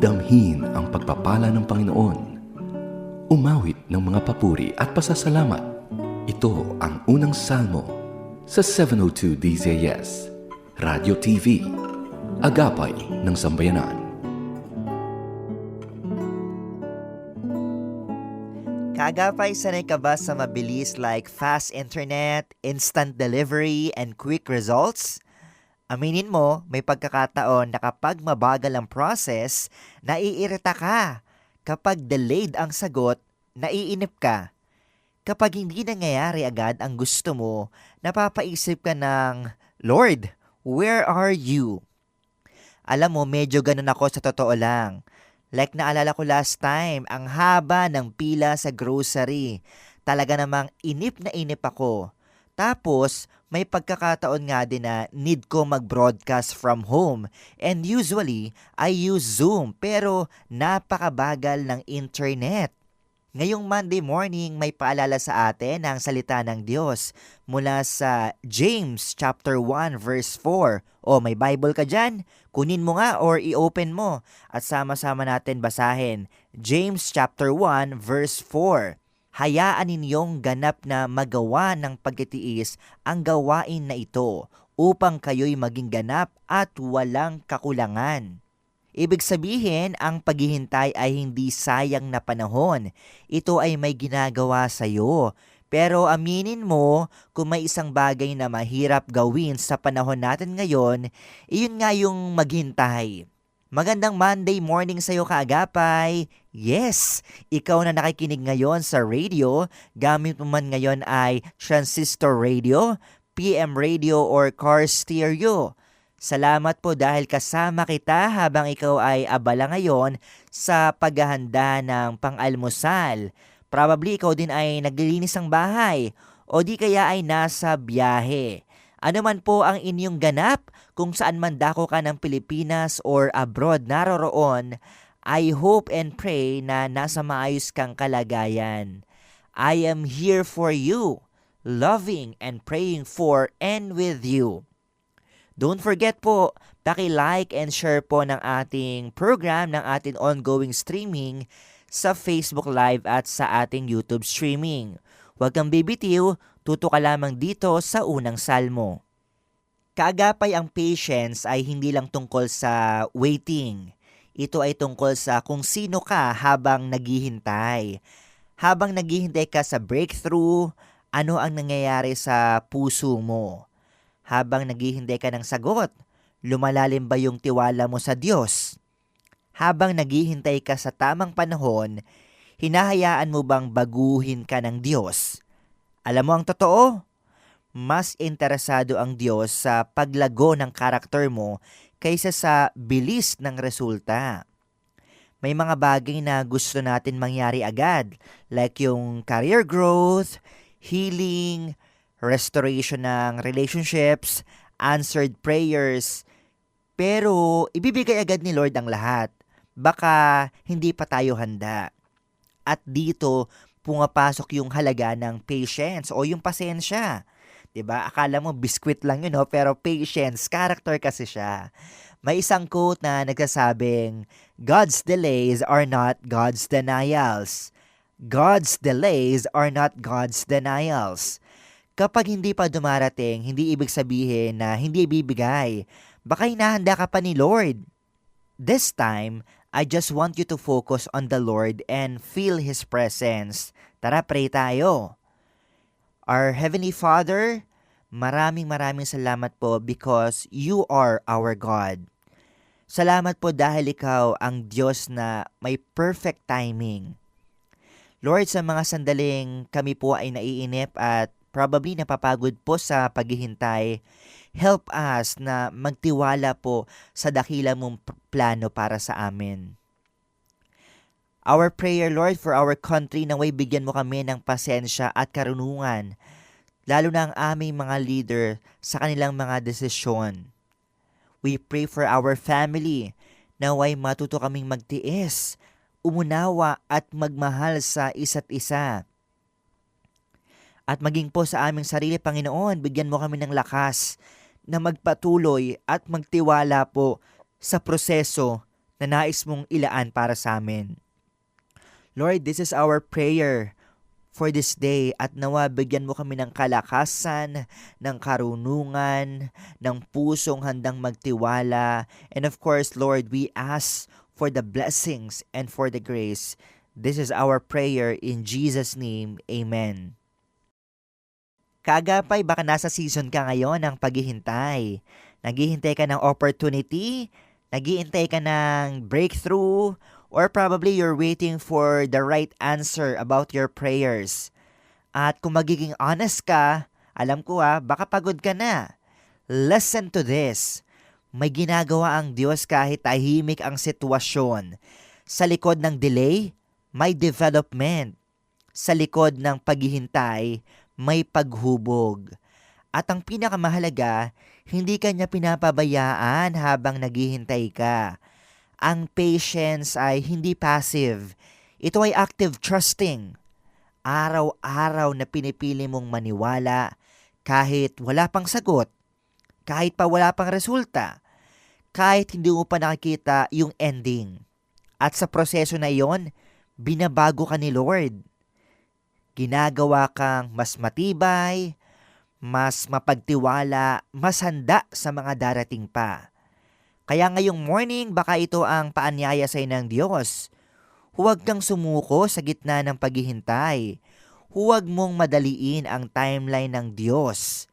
Damhin ang pagpapala ng Panginoon. Umawit ng mga papuri at pasasalamat. Ito ang unang salmo sa 702 DZS, Radio TV, Agapay ng Sambayanan. Kaagapay, sanay ka ba sa mabilis like fast internet, instant delivery, and quick results? Aminin mo, may pagkakataon na kapag mabagal ang process, naiirita ka. Kapag delayed ang sagot, naiinip ka. Kapag hindi nangyayari agad ang gusto mo, napapaisip ka ng, Lord, where are you? Alam mo, medyo ganun ako sa totoo lang. Like naalala ko last time, ang haba ng pila sa grocery. Talaga namang inip na inip ako. Tapos, may pagkakataon nga din na need ko mag-broadcast from home. And usually, I use Zoom pero napakabagal ng internet. Ngayong Monday morning, may paalala sa atin ang salita ng Diyos mula sa James chapter 1 verse 4. O may Bible ka dyan? Kunin mo nga or i-open mo at sama-sama natin basahin. James chapter 1 verse 4. Hayaan ninyong ganap na magawa ng pagtitiis ang gawain na ito upang kayo'y maging ganap at walang kakulangan. Ibig sabihin, ang paghihintay ay hindi sayang na panahon. Ito ay may ginagawa sa iyo. Pero aminin mo, kung may isang bagay na mahirap gawin sa panahon natin ngayon, iyon nga yung maghintay. Magandang Monday morning sa iyo, kaagapay. Yes, ikaw na nakikinig ngayon sa radio, gamit mo man ngayon ay transistor radio, PM radio or car stereo. Salamat po dahil kasama kita habang ikaw ay abala ngayon sa paghahanda ng pang-almusal. Probably ikaw din ay naglilinis ng bahay o di kaya ay nasa biyahe. Ano man po ang inyong ganap, kung saan man dako ka ng Pilipinas or abroad naroroon, I hope and pray na nasa maayos kang kalagayan. I am here for you, loving and praying for and with you. Don't forget po, paki-like and share po ng ating program, ng ating ongoing streaming sa Facebook Live at sa ating YouTube streaming. Huwag kang bibitiw, tuto ka lamang dito sa unang salmo. Kaagapay, ang patience ay hindi lang tungkol sa waiting. Ito ay tungkol sa kung sino ka habang naghihintay. Habang naghihintay ka sa breakthrough, ano ang nangyayari sa puso mo? Habang naghihintay ka ng sagot, lumalalim ba yung tiwala mo sa Diyos? Habang naghihintay ka sa tamang panahon, hinahayaan mo bang baguhin ka ng Diyos? Alam mo ang totoo? Mas interesado ang Diyos sa paglago ng karakter mo kaysa sa bilis ng resulta. May mga bagay na gusto natin mangyari agad, like yung career growth, healing, restoration ng relationships, answered prayers. Pero ibibigay agad ni Lord ang lahat. Baka hindi pa tayo handa. At dito pumapasok yung halaga ng patience o yung pasensya. 'Di ba? Akala mo biskwit lang yun, no? Pero patience, character kasi siya. May isang quote na nagsasabing, God's delays are not God's denials. God's delays are not God's denials. Kapag hindi pa dumarating, hindi ibig sabihin na hindi ibibigay. Baka hinahanda ka pa ni Lord. This time, I just want you to focus on the Lord and feel His presence. Tara, pray tayo. Our Heavenly Father, maraming salamat po because you are our God. Salamat po dahil ikaw ang Diyos na may perfect timing. Lord, sa mga sandaling kami po ay naiinip at probably napapagod po sa paghihintay, help us na magtiwala po sa dakila mong plano para sa amin. Our prayer, Lord, for our country, naway bigyan mo kami ng pasensya at karunungan, lalo na ang aming mga leader sa kanilang mga desisyon. We pray for our family, naway matuto kaming magtiis, umunawa at magmahal sa isa't isa. At maging po sa aming sarili, Panginoon, bigyan mo kami ng lakas na magpatuloy at magtiwala po sa proseso na nais mong ilaan para sa amin. Lord, this is our prayer for this day at nawa bigyan mo kami ng kalakasan, ng karunungan, ng pusong handang magtiwala. And of course, Lord, we ask for the blessings and for the grace. This is our prayer in Jesus' name. Amen. Kaagapay, baka nasa season ka ngayon ng paghihintay. Naghihintay ka ng opportunity, naghihintay ka ng breakthrough, or probably you're waiting for the right answer about your prayers. At kung magiging honest ka, alam ko baka pagod ka na. Listen to this. May ginagawa ang Diyos kahit tahimik ang sitwasyon. Sa likod ng delay, may development. Sa likod ng paghihintay, may paghubog. At ang pinakamahalaga, hindi ka niya pinapabayaan habang naghihintay ka. Ang patience ay hindi passive. Ito ay active trusting. Araw-araw na pinipili mong maniwala kahit wala pang sagot, kahit pa wala pang resulta, kahit hindi mo pa nakikita yung ending. At sa proseso na iyon, binabago ka ni Lord. Ginagawa kang mas matibay, mas mapagtiwala, mas handa sa mga darating pa. Kaya ngayong morning, baka ito ang paanyaya sa ng Diyos. Huwag kang sumuko sa gitna ng paghihintay. Huwag mong madaliin ang timeline ng Diyos.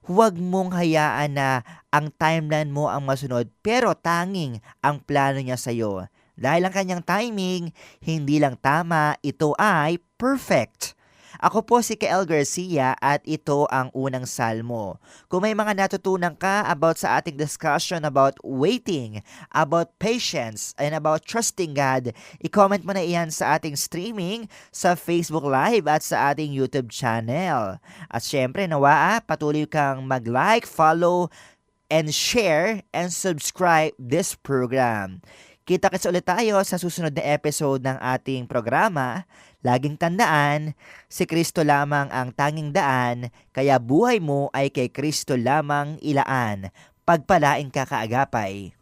Huwag mong hayaan na ang timeline mo ang masunod, pero tanging ang plano niya sa iyo. Dahil ang kanyang timing, hindi lang tama, ito ay perfect. Ako po si Kael Garcia at ito ang unang salmo. Kung may mga natutunan ka about sa ating discussion about waiting, about patience, and about trusting God, i-comment mo na iyan sa ating streaming sa Facebook Live at sa ating YouTube channel. At syempre nawa, patuloy kang mag-like, follow, and share, and subscribe this program. Kita-kits ulit tayo sa susunod na episode ng ating programa. Laging tandaan, si Kristo lamang ang tanging daan, kaya buhay mo ay kay Kristo lamang ilaan. Pagpalain ka kaagapay.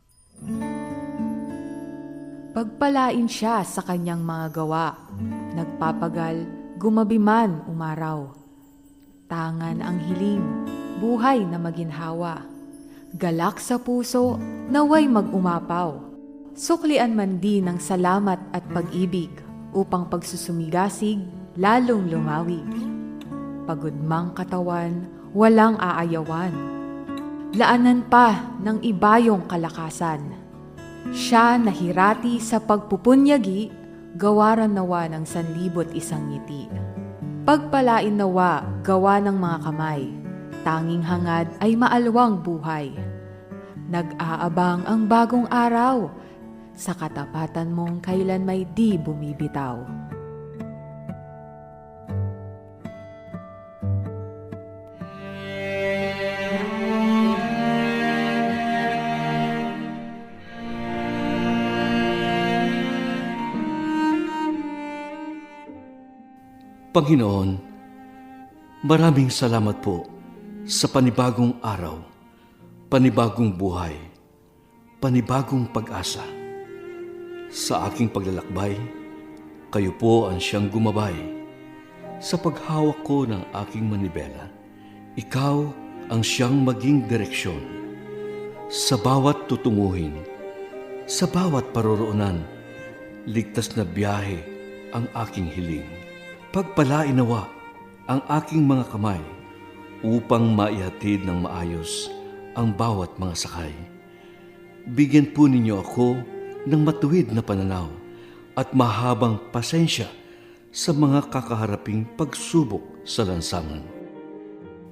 Pagpalain siya sa kanyang mga gawa. Nagpapagal, gumabi man umaraw. Tangan ang hiling, buhay na maginhawa. Galak sa puso, naway mag-umapaw. Suklian man din ng salamat at pag-ibig, upang pagsusumigasig, lalong lumawig. Pagod mang katawan, walang aayawan. Laanan pa ng ibayong kalakasan. Siya nahirati sa pagpupunyagi, gawaran nawa ng 1,100 ngiti. Pagpalain nawa, gawa ng mga kamay. Tanging hangad ay maalwang buhay. Nag-aabang ang bagong araw, sa katapatan mong kailan may di bumibitaw. Panginoon, maraming salamat po sa panibagong araw, panibagong buhay, panibagong pag-asa. Sa aking paglalakbay, kayo po ang siyang gumabay. Sa paghawak ko ng aking manibela, ikaw ang siyang maging direksyon. Sa bawat tutunguhin, sa bawat paroroonan, ligtas na biyahe ang aking hiling. Pagpalain nawa ang aking mga kamay upang maihatid ng maayos ang bawat mga sakay. Bigyan po ninyo ako ng matuwid na pananaw at mahabang pasensya sa mga kakaharaping pagsubok sa lansangan.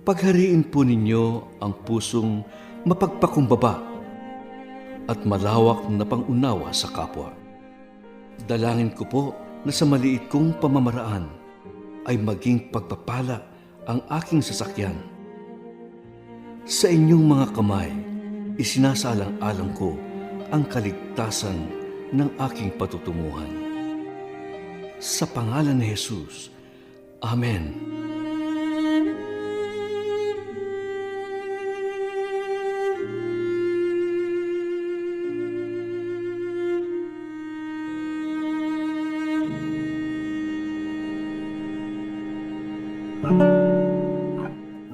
Paghariin po ninyo ang pusong mapagpakumbaba at malawak na pangunawa sa kapwa. Dalangin ko po na sa maliit kong pamamaraan ay maging pagpapala ang aking sasakyan. Sa inyong mga kamay, isinasalang-alang ko ang kaligtasan ng aking patutunguhan. Sa pangalan ni Jesus, Amen.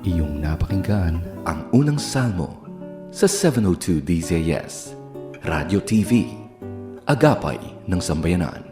Iyong napakinggan ang unang salmo sa 702 DZS, Radio TV, Agapay ng Sambayanan.